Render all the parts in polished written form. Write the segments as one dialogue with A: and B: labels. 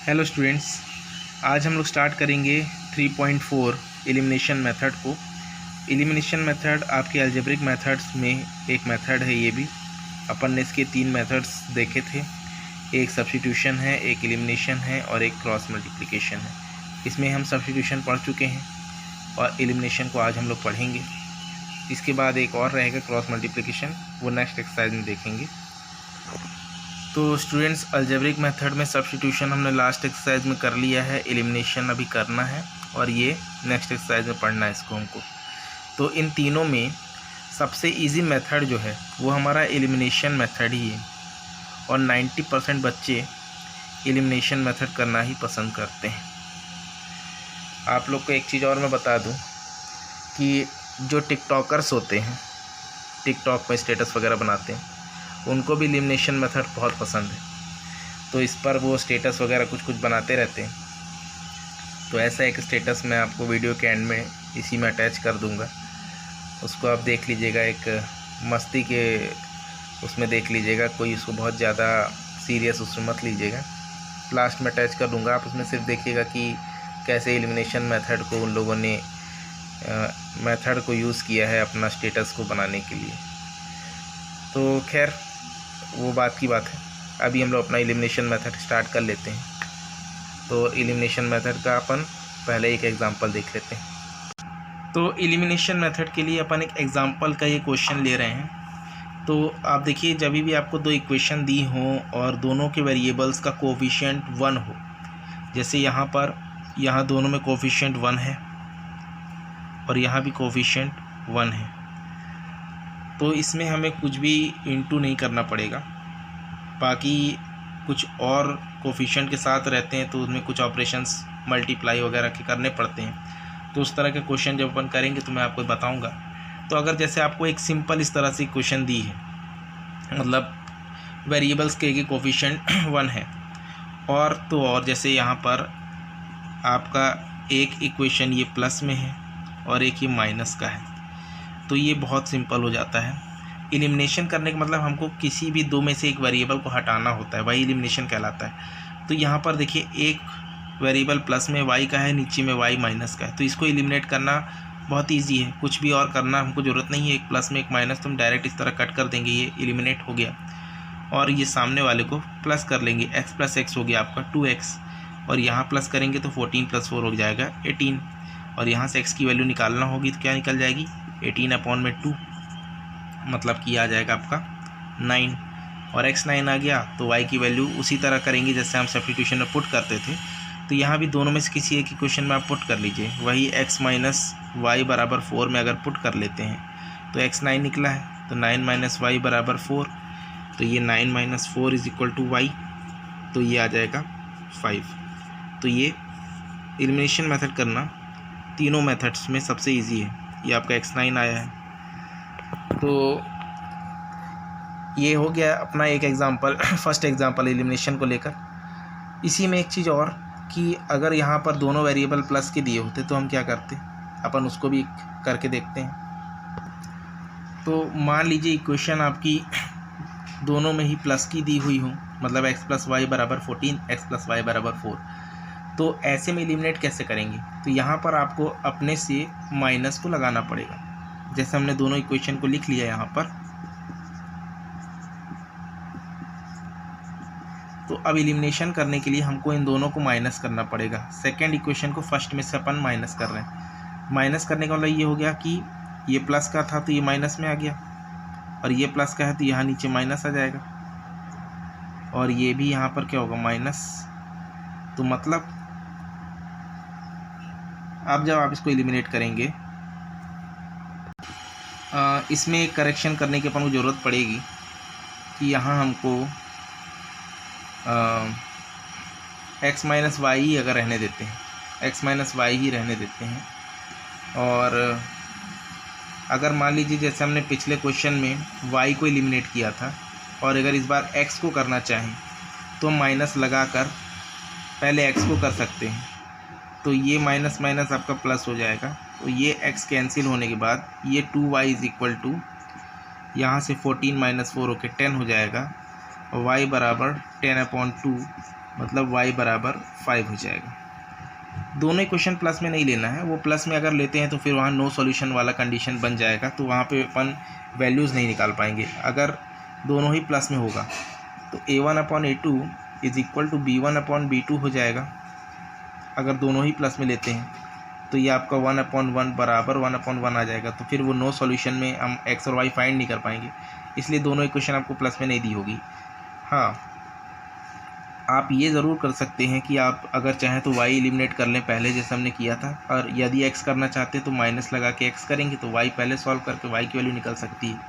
A: Hello students, आज हम लोग स्टार्ट करेंगे 3.4 एलिमिनेशन मेथड को। एलिमिनेशन मेथड आपके अलजेब्रिक मेथड्स में एक मेथड है। ये भी अपन ने इसके 3 मेथड्स देखे थे। एक सब्स्टिट्यूशन है, एक एलिमिनेशन है और एक क्रॉस मल्टीप्लिकेशन है। इसमें हम सब्स्टिट्यूशन पढ़ चुके हैं और एलिमिनेशन को आज हम लोग पढ़ेंगे। इसके बाद एक और रहेगा क्रॉस मल्टीप्लिकेशन, वो नेक्स्ट एक्सरसाइज में देखेंगे। तो स्टूडेंट्स, अलजेब्रिक मेथड में सब्स्टिट्यूशन हमने लास्ट एक्सरसाइज में कर लिया है, एलिमिनेशन अभी करना है और ये नेक्स्ट एक्सरसाइज में पढ़ना है इसको हमको। तो इन तीनों में सबसे इजी मेथड जो है वो हमारा एलिमिनेशन मेथड ही है और 90% बच्चे एलिमिनेशन मेथड करना ही पसंद करते हैं। आप लोग को एक चीज़ और मैं बता दूं कि जो टिकटॉकर्स होते हैं, टिकटॉक में स्टेटस वगैरह बनाते हैं, उनको भी एलिमिनेशन मेथड बहुत पसंद है। तो इस पर वो स्टेटस वगैरह कुछ बनाते रहते हैं। तो ऐसा एक स्टेटस मैं आपको वीडियो के एंड में इसी में अटैच कर दूंगा, उसको आप देख लीजिएगा। एक मस्ती के उसमें देख लीजिएगा, कोई उसको बहुत ज़्यादा सीरियस उसमें मत लीजिएगा। लास्ट में अटैच कर दूंगा, आप उसमें सिर्फ देखिएगा कि कैसे एलिमिनेशन मेथड को उन लोगों ने मेथड को यूज़ किया है अपना स्टेटस को बनाने के लिए। तो खैर वो बात की बात है। अभी हम लोग अपना एलिमिनेशन मेथड स्टार्ट कर लेते हैं। तो एलिमिनेशन मेथड का अपन पहले एक एग्जांपल देख लेते हैं। तो एलिमिनेशन मेथड के लिए अपन एक एग्जांपल का ये क्वेश्चन ले रहे हैं। तो आप देखिए, जब भी आपको दो इक्वेशन दी हों और दोनों के वेरिएबल्स का कोफिशिएंट 1 हो, जैसे यहाँ दोनों में कोफिशिएंट 1 है और यहाँ भी कोफिशिएंट 1 है, तो इसमें हमें कुछ भी इंटू नहीं करना पड़ेगा। बाकी कुछ और कोफिशिएंट के साथ रहते हैं तो उसमें कुछ ऑपरेशंस मल्टीप्लाई वगैरह के करने पड़ते हैं। तो उस तरह के क्वेश्चन जब अपन करेंगे तो मैं आपको बताऊंगा। तो अगर जैसे आपको एक सिंपल इस तरह से क्वेश्चन दी है, मतलब वेरिएबल्स के कोफिशिएंट 1 है और जैसे यहाँ पर आपका एक इक्वेशन ये प्लस में है और एक ये माइनस का है, तो ये बहुत सिंपल हो जाता है। एलिमिनेशन करने का मतलब हमको किसी भी दो में से एक वेरिएबल को हटाना होता है, वही एलिमिनेशन कहलाता है। तो यहाँ पर देखिए, एक वेरिएबल प्लस में y का है, नीचे में y माइनस का है, तो इसको एलिमिनेट करना बहुत इजी है। कुछ भी और करना हमको ज़रूरत नहीं है। एक प्लस में एक माइनस तो हम डायरेक्ट इस तरह कट कर देंगे, ये एलिमिनेट हो गया। और ये सामने वाले को प्लस कर लेंगे, x प्लस एक्स हो गया आपका 2x, और यहाँ प्लस करेंगे तो 14 + 4 हो जाएगा 18, और यहाँ से x की वैल्यू निकालना होगी तो क्या निकल जाएगी 18/2, मतलब कि आ जाएगा आपका 9, और x 9 आ गया तो y की वैल्यू उसी तरह करेंगे जैसे हम सब्स्टिट्यूशन में पुट करते थे। तो यहाँ भी दोनों में से किसी एक इक्वेशन में आप पुट कर लीजिए, वही x - y = 4 में अगर पुट कर लेते हैं तो x 9 निकला है, तो 9 - y = 4, तो ये 9 - 4 = y, तो ये आ जाएगा 5। तो ये एलिमिनेशन मेथड करना तीनों मेथड्स में सबसे ईजी है। ये आपका x 9 आया है। तो ये हो गया अपना एक एग्जांपल, फर्स्ट एग्जांपल एलिमिनेशन को लेकर। इसी में एक चीज़ और कि अगर यहाँ पर दोनों वेरिएबल प्लस के दिए होते तो हम क्या करते, अपन उसको भी करके देखते हैं। तो मान लीजिए इक्वेशन आपकी दोनों में ही प्लस की दी हुई हो, मतलब x + y = 14, x + y = 4। तो ऐसे में एलिमिनेट कैसे करेंगे? तो यहाँ पर आपको अपने से माइनस को लगाना पड़ेगा। जैसे हमने दोनों इक्वेशन को लिख लिया यहाँ पर, तो अब एलिमिनेशन करने के लिए हमको इन दोनों को माइनस करना पड़ेगा। सेकंड इक्वेशन को फर्स्ट में से अपन माइनस कर रहे हैं। माइनस करने का मतलब ये हो गया कि ये प्लस का था तो ये माइनस में आ गया, और ये प्लस का है तो यहाँ नीचे माइनस आ जाएगा, और ये भी यहाँ पर क्या होगा माइनस। तो मतलब अब जब आप इसको एलिमिनेट करेंगे, इसमें एक करेक्शन करने की अपन को ज़रूरत पड़ेगी कि यहाँ हमको x - y ही अगर रहने देते हैं, x - y ही रहने देते हैं, और अगर मान लीजिए जैसे हमने पिछले क्वेश्चन में y को एलिमिनेट किया था और अगर इस बार x को करना चाहें तो माइनस लगा कर पहले x को कर सकते हैं। तो ये माइनस माइनस आपका प्लस हो जाएगा, तो ये x कैंसिल होने के बाद ये 2y = यहाँ से 14 - 4 होकर 10 हो जाएगा, y = 10/2 मतलब y बराबर 5 हो जाएगा। दोनों इक्वेशन प्लस में नहीं लेना है, वो प्लस में अगर लेते हैं तो फिर वहाँ नो सॉल्यूशन वाला कंडीशन बन जाएगा, तो वहाँ पे अपन वैल्यूज़ नहीं निकाल पाएंगे। अगर दोनों ही प्लस में होगा तो a1/a2 is equal to b1/b2 हो जाएगा। अगर दोनों ही प्लस में लेते हैं तो ये आपका 1/1 बराबर 1/1 आ जाएगा। तो फिर वो नो सॉल्यूशन में हम x और y फाइंड नहीं कर पाएंगे, इसलिए दोनों इक्वेशन आपको प्लस में नहीं दी होगी। हाँ, आप ये ज़रूर कर सकते हैं कि आप अगर चाहें तो y एलिमिनेट कर लें पहले, जैसे हमने किया था, और यदि x करना चाहते हैं तो माइनस लगा के x करेंगे तो y पहले सॉल्व करके y की वैल्यू निकल सकती है।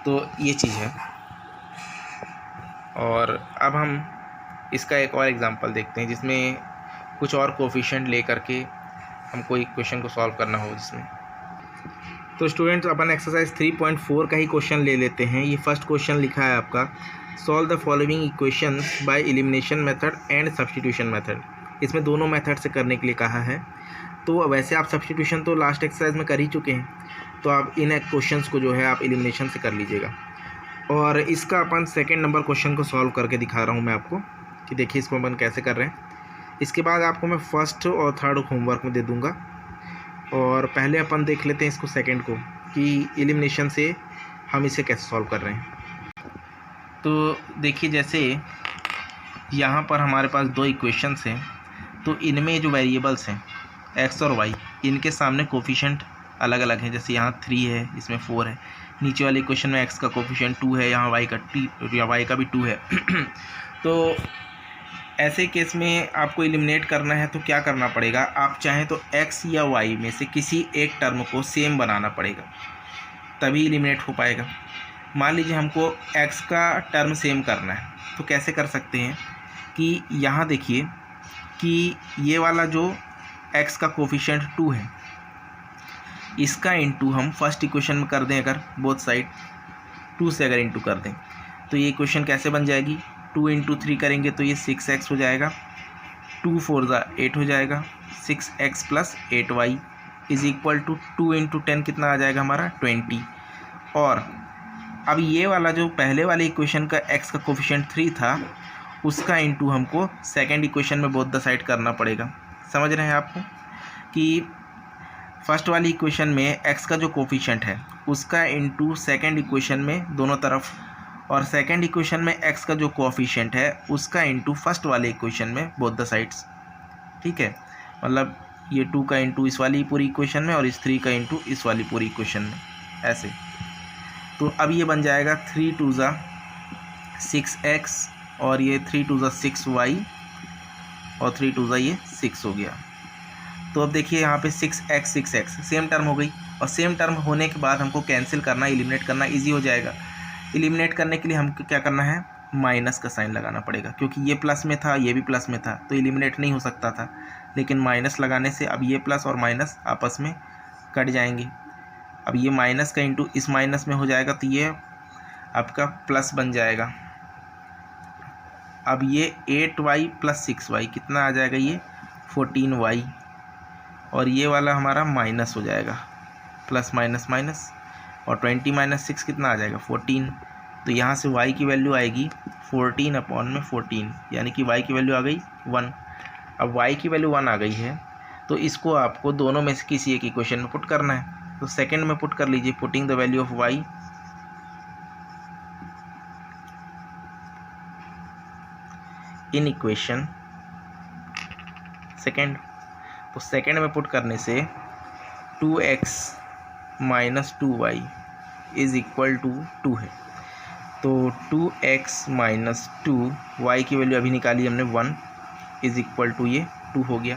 A: तो ये चीज़ है। और अब हम इसका एक और एग्जांपल देखते हैं जिसमें कुछ और कोफिशिएंट ले करके हमको एक क्वेश्चन को सॉल्व करना हो जिसमें। तो स्टूडेंट्स, अपन एक्सरसाइज 3.4 का ही क्वेश्चन ले लेते हैं। ये फर्स्ट क्वेश्चन लिखा है आपका, solve the following equations by elimination method and substitution method. इसमें दोनों मेथड से करने के लिए कहा है। तो वैसे आप सब्स्टिट्यूशन तो लास्ट एक्सरसाइज में कर ही चुके हैं, तो आप इन क्वेश्चंस को जो है आप एलिमिनेशन से कर लीजिएगा। और इसका अपन सेकेंड नंबर क्वेश्चन को सॉल्व करके दिखा रहा हूँ मैं आपको कि देखिए इसको अपन कैसे कर रहे हैं। इसके बाद आपको मैं फर्स्ट और थर्ड होमवर्क में दे दूँगा, और पहले अपन देख लेते हैं इसको सेकंड को कि एलिमिनेशन से हम इसे कैसे सॉल्व कर रहे हैं। तो देखिए, जैसे यहाँ पर हमारे पास दो इक्वेशंस हैं, तो इनमें जो वेरिएबल्स हैं x और y, इनके सामने कोफिशिएंट अलग अलग हैं। जैसे यहाँ 3 है, इसमें 4 है। नीचे वाले इक्वेशन में x का कोफिशिएंट 2 है, यहाँ y का भी 2 है। तो ऐसे केस में आपको एलिमिनेट करना है तो क्या करना पड़ेगा, आप चाहें तो x या y में से किसी एक टर्म को सेम बनाना पड़ेगा, तभी एलिमिनेट हो पाएगा। मान लीजिए हमको x का टर्म सेम करना है, तो कैसे कर सकते हैं कि यहाँ देखिए कि ये वाला जो x का कोफिशिएंट 2 है, इसका इंटू हम फर्स्ट इक्वेशन में कर दें, अगर बोथ साइड 2 से अगर इंटू कर दें तो ये इक्वेशन कैसे बन जाएगी, 2 × 3 करेंगे तो ये 6x हो जाएगा, 2 × 4 = 8 हो जाएगा, 6x + 8y is equal to 2 × 10 कितना आ जाएगा हमारा 20। और अब ये वाला जो पहले वाले इक्वेशन का x का कोफिशिएंट 3 था, उसका इंटू हमको सेकेंड इक्वेशन में बोथ द साइड करना पड़ेगा। समझ रहे हैं आपको कि फर्स्ट वाली इक्वेशन में x का जो कोफिशिएंट है उसका इंटू सेकेंड इक्वेशन में दोनों तरफ, और सेकेंड इक्वेशन में x का जो कोफिशिएंट है उसका इंटू फर्स्ट वाले इक्वेशन में बोथ द साइड्स। ठीक है, मतलब ये 2 का इंटू इस वाली पूरी इक्वेशन में और इस 3 का इंटू इस वाली पूरी इक्वेशन में, ऐसे। तो अब ये बन जाएगा 3 × 2 = 6x और ये 3 × 2 = 6y और 3 × 2 = ये 6 हो गया। तो अब देखिए यहाँ पे 6x सेम टर्म हो गई, और सेम टर्म होने के बाद हमको कैंसिल करना, एलिमिनेट करना इजी हो जाएगा। एलिमिनेट करने के लिए हमको क्या करना है, माइनस का साइन लगाना पड़ेगा, क्योंकि ये प्लस में था ये भी प्लस में था तो एलिमिनेट नहीं हो सकता था, लेकिन माइनस लगाने से अब ये प्लस और माइनस आपस में कट जाएंगे। अब ये माइनस का इंटू इस माइनस में हो जाएगा तो ये आपका प्लस बन जाएगा। अब ये 8y + 6y कितना आ जाएगा, ये 14y, और ये वाला हमारा माइनस हो जाएगा, प्लस माइनस माइनस, और 20 - 6 कितना आ जाएगा 14। तो यहाँ से y की वैल्यू आएगी 14/14, यानी कि y की वैल्यू आ गई 1। अब y की वैल्यू 1 आ गई है तो इसको आपको दोनों में से किसी एक इक्वेशन में पुट करना है। तो सेकंड में पुट कर लीजिए, putting the value of y in equation second. तो सेकंड में पुट करने से 2x - 2y is equal to 2 है। तो 2x - 2, y की वैल्यू अभी निकाली हमने 1 इज़ इक्वल टू ये 2 हो गया।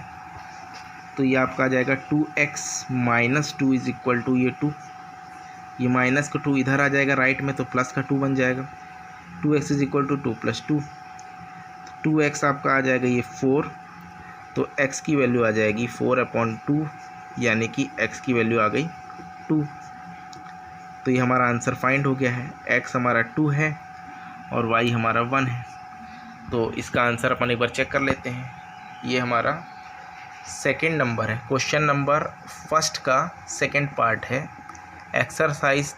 A: तो ये आपका आ जाएगा 2x - 2 इज़ इक्वल टू ये 2, ये माइनस का 2 इधर आ जाएगा राइट में तो प्लस का 2 बन जाएगा। 2x is equal to 2 + 2, 2x आपका आ जाएगा ये 4, तो x की वैल्यू आ जाएगी 4/2, यानी कि x की वैल्यू आ गई 2। तो ये हमारा आंसर फाइंड हो गया है, x हमारा 2 है और y हमारा 1 है। तो इसका आंसर अपन एक बार चेक कर लेते हैं। ये हमारा सेकंड नंबर है, क्वेश्चन नंबर फर्स्ट का सेकंड पार्ट है, एक्सरसाइज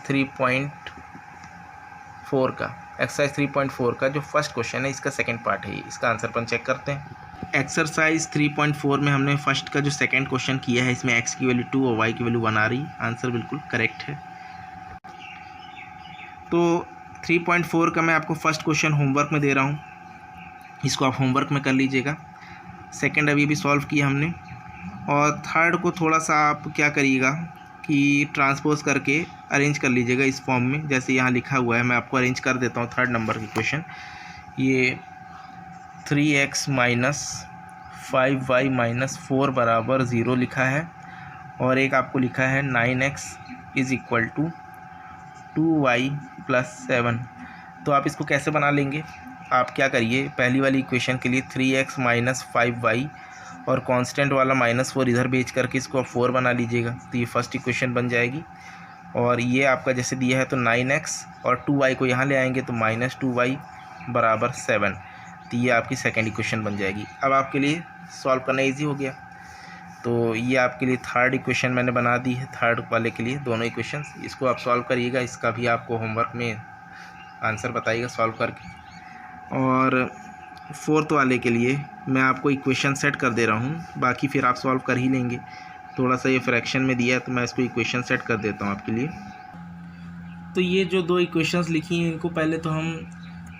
A: 3.4 का। एक्सरसाइज 3.4 का जो फर्स्ट क्वेश्चन है इसका सेकंड पार्ट है, इसका आंसर अपन चेक करते हैं। एक्सरसाइज 3.4 में हमने फर्स्ट का जो सेकंड क्वेश्चन किया है, इसमें x की वैल्यू 2 और y की वैल्यू 1 आ रही। आंसर बिल्कुल करेक्ट है। तो 3.4 का मैं आपको फर्स्ट क्वेश्चन होमवर्क में दे रहा हूँ, इसको आप होमवर्क में कर लीजिएगा। सेकंड अभी भी सॉल्व किया हमने, और थर्ड को थोड़ा सा आप क्या करिएगा कि ट्रांसपोज करके अरेंज कर लीजिएगा इस फॉर्म में, जैसे यहाँ लिखा हुआ है। मैं आपको अरेंज कर देता हूँ थर्ड नंबर की क्वेश्चन। ये 3x माइनस 5y माइनस 4 बराबर 0 लिखा है, और एक आपको लिखा है 9x is equal to 2y plus 7। तो आप इसको कैसे बना लेंगे? आप क्या करिए, पहली वाली इक्वेशन के लिए 3x माइनस 5y और कांस्टेंट वाला -4 इधर भेज करके इसको आप 4 बना लीजिएगा, तो ये फर्स्ट इक्वेशन बन जाएगी। और ये आपका जैसे दिया है तो 9x और 2y को यहाँ ले आएंगे तो -2y बराबर 7, तो ये आपकी सेकंड इक्वेशन बन जाएगी। अब आपके लिए सॉल्व करना इजी हो गया। तो ये आपके लिए थर्ड इक्वेशन मैंने बना दी है, थर्ड वाले के लिए दोनों इक्वेशंस। इसको आप सॉल्व करिएगा, इसका भी आपको होमवर्क में आंसर बताइएगा सॉल्व करके। और फोर्थ वाले के लिए मैं आपको इक्वेशन सेट कर दे रहा हूँ, बाकी फिर आप सॉल्व कर ही लेंगे। थोड़ा सा ये फ्रैक्शन में दिया है तो मैं इसको इक्वेशन सेट कर देता हूँ आपके लिए। तो ये जो दो इक्वेशंस लिखी हैं इनको पहले तो हम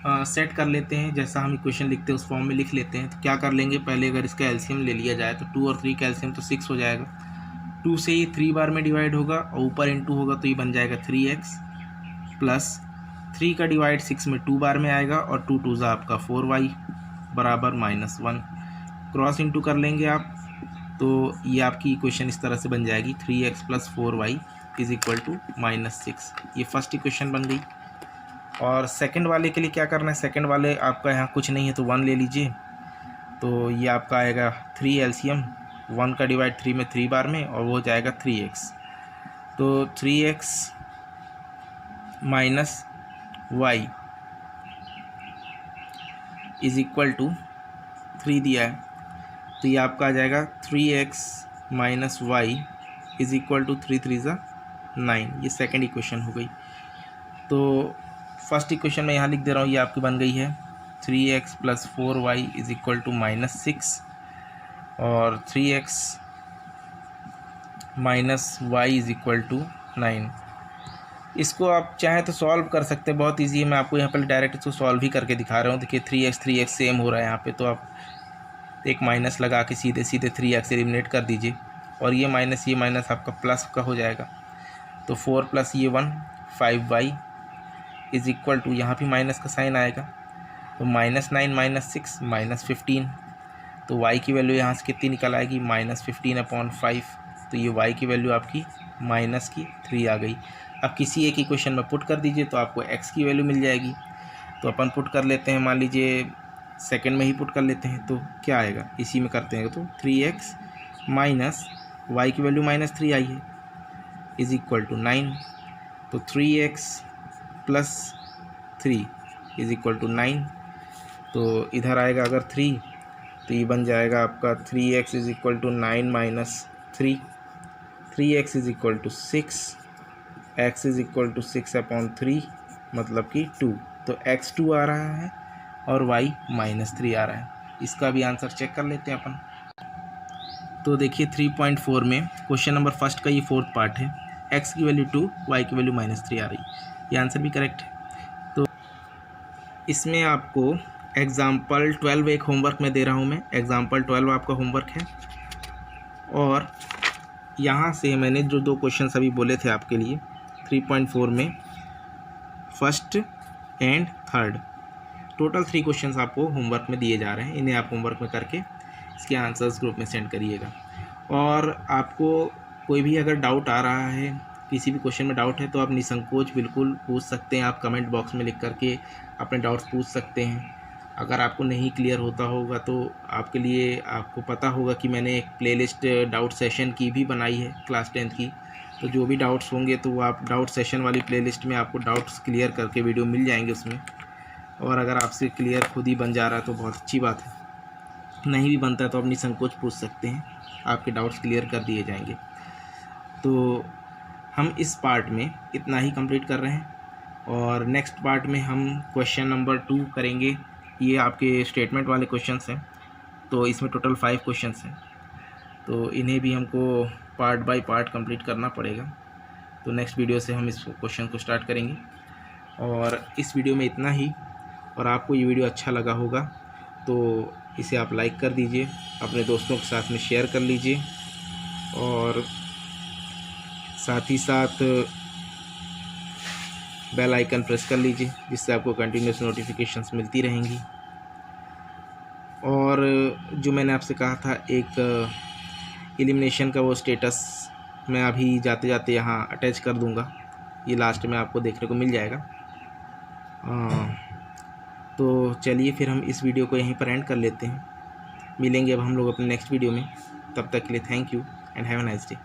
A: सेट कर लेते हैं, जैसा हम इक्वेशन लिखते हैं उस फॉर्म में लिख लेते हैं। तो क्या कर लेंगे, पहले अगर इसका एलसीएम ले लिया जाए तो 2 और 3 का एलसीएम तो 6 हो जाएगा। 2 से ये 3 बार में डिवाइड होगा और ऊपर इंटू होगा तो ये बन जाएगा 3x प्लस 3 का डिवाइड 6 में 2 बार में आएगा, और 2 2 आपका 4y बराबर -1। क्रॉस इंटू कर लेंगे आप तो ये आपकी इक्वेशन इस तरह से बन जाएगी 3x plus 4y is equal to -6। ये फर्स्ट इक्वेशन बन गई। और सेकंड वाले के लिए क्या करना है, सेकंड वाले आपका यहाँ कुछ नहीं है तो 1 ले लीजिए, तो ये आपका आएगा 3 एलसीएम, 1 का डिवाइड 3 में 3 बार में, और वो हो जाएगा 3x। तो 3x minus y is equal to 3 दिया है, तो ये आपका आ जाएगा 3x minus y is equal to 3 3 ज़ा 9। ये सेकंड इक्वेशन हो गई। तो फर्स्ट इक्वेशन में यहाँ लिख दे रहा हूँ, ये आपकी बन गई है 3x plus 4y is equal to -6, और 3x minus y is equal to 9। इसको आप चाहें तो सॉल्व कर सकते हैं, बहुत इजी है। मैं आपको यहाँ पर डायरेक्ट इसको सॉल्व ही करके दिखा रहा हूँ। देखिए 3x सेम हो रहा है यहाँ पे, तो आप एक माइनस लगा के सीधे 3x एलिमिनेट कर दीजिए, और ये माइनस आपका प्लस का हो जाएगा। तो 4 प्लस ये 1 5y इज़ इक्वल टू, यहाँ भी माइनस का साइन आएगा, तो -9 -6 -15। तो y की वैल्यू यहाँ से कितनी निकल आएगी, -15/5। तो ये y की वैल्यू आपकी -3 आ गई। अब किसी एक इक्वेशन में पुट कर दीजिए तो आपको x की वैल्यू मिल जाएगी। तो अपन पुट कर लेते हैं, मान लीजिए सेकंड में ही पुट कर लेते हैं, तो क्या आएगा, इसी में करते हैं। तो 3x माइनस y की वैल्यू -3 आई है इज़ इक्वल टू 9। तो 3x plus 3 is equal to 9। तो इधर आएगा अगर 3 तो ये बन जाएगा आपका 3x is equal to 9 minus 3, 3x is equal to 6, x is equal to 6/3 मतलब कि 2। तो x 2 आ रहा है और y -3 आ रहा है। इसका भी आंसर चेक कर लेते हैं अपन। तो देखिए 3.4 में क्वेश्चन नंबर फर्स्ट का ये फोर्थ पार्ट है, x की वैल्यू 2 y की वैल्यू -3 आ रही, ये आंसर भी करेक्ट है। तो इसमें आपको एग्ज़ाम्पल 12 एक होमवर्क में दे रहा हूँ मैं, एग्ज़ाम्पल 12 आपका होमवर्क है। और यहाँ से मैंने जो दो क्वेश्चन अभी बोले थे आपके लिए 3.4 में, first and third, total 3 questions आपको होमवर्क में दिए जा रहे हैं। इन्हें आप होमवर्क में करके इसके आंसर्स ग्रुप में सेंड करिएगा। और आपको कोई भी अगर डाउट आ रहा है, किसी भी क्वेश्चन में डाउट है, तो आप निसंकोच बिल्कुल पूछ सकते हैं। आप कमेंट बॉक्स में लिख करके अपने डाउट्स पूछ सकते हैं। अगर आपको नहीं क्लियर होता होगा तो आपके लिए, आपको पता होगा कि मैंने एक प्लेलिस्ट डाउट सेशन की भी बनाई है क्लास 10th की, तो जो भी डाउट्स होंगे तो वो आप डाउट सेशन वाली प्लेलिस्ट में आपको डाउट्स क्लियर करके वीडियो मिल जाएंगे उसमें। और अगर आपसे क्लियर खुद ही बन जा रहा है तो बहुत अच्छी बात है, नहीं भी बनता है तो आप निसंकोच पूछ सकते हैं, आपके डाउट्स क्लियर कर दिए जाएंगे। तो हम इस पार्ट में इतना ही कंप्लीट कर रहे हैं, और नेक्स्ट पार्ट में हम क्वेश्चन नंबर 2 करेंगे। ये आपके स्टेटमेंट वाले क्वेश्चंस हैं, तो इसमें टोटल 5 क्वेश्चंस हैं, तो इन्हें भी हमको पार्ट बाय पार्ट कंप्लीट करना पड़ेगा। तो नेक्स्ट वीडियो से हम इस क्वेश्चन को स्टार्ट करेंगे। और इस वीडियो में इतना ही। और आपको ये वीडियो अच्छा लगा होगा तो इसे आप लाइक कर दीजिए, अपने दोस्तों के साथ में शेयर कर लीजिए, और साथ ही साथ बेल आइकन प्रेस कर लीजिए, जिससे आपको कंटिन्यूस नोटिफिकेशंस मिलती रहेंगी। और जो मैंने आपसे कहा था एक एलिमिनेशन का वो स्टेटस मैं अभी जाते जाते यहाँ अटैच कर दूँगा, ये लास्ट में आपको देखने को मिल जाएगा। तो चलिए फिर हम इस वीडियो को यहीं पर एंड कर लेते हैं। मिलेंगे अब हम लोग अपने नेक्स्ट वीडियो में। तब तक के लिए thank you and have a nice day.